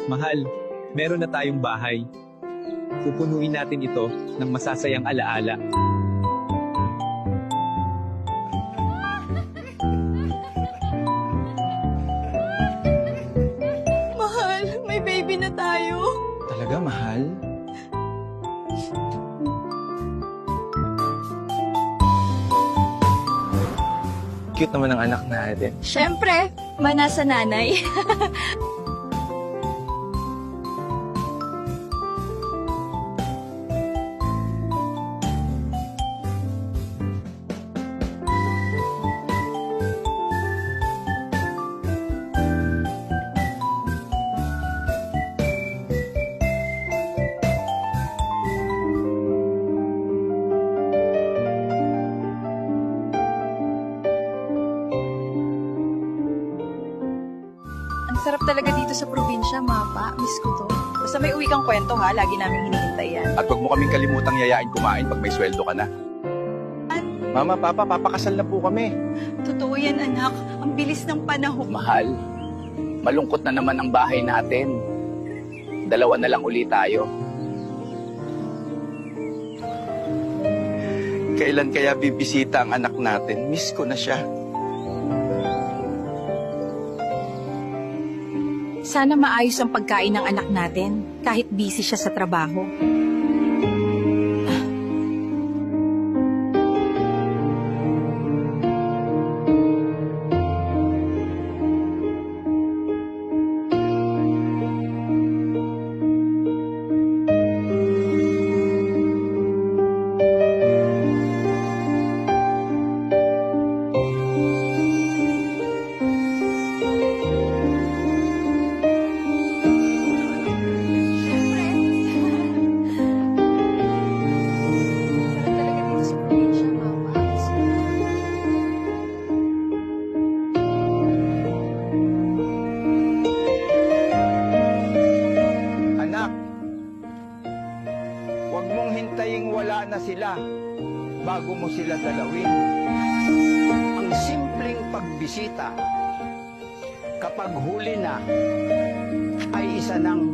Mahal, meron na tayong bahay. Pupunuin natin ito ng masasayang alaala. Mahal, may baby na tayo. Talaga, mahal? Cute naman ang anak natin. Siyempre, manasa nanay. Ang sarap talaga dito sa probinsya, Mapa. Miss ko to. Basta may uwi kang kwento ha, lagi namin hinihintay yan. At huwag mo kaming kalimutang yayain kumain pag may sweldo ka na. Mama, Papa, papakasal na po kami. Totoo yan, anak. Ang bilis ng panahon. Mahal, malungkot na naman ang bahay natin. Dalawa na lang uli tayo. Kailan kaya bibisita ang anak natin? Miss ko na siya. Sana maayos ang pagkain ng anak natin, kahit busy siya sa trabaho. Anak, huwag mong hintaying wala na sila bago mo sila dalawin. Ang simpleng pagbisita, kapag huli na, ay isa ng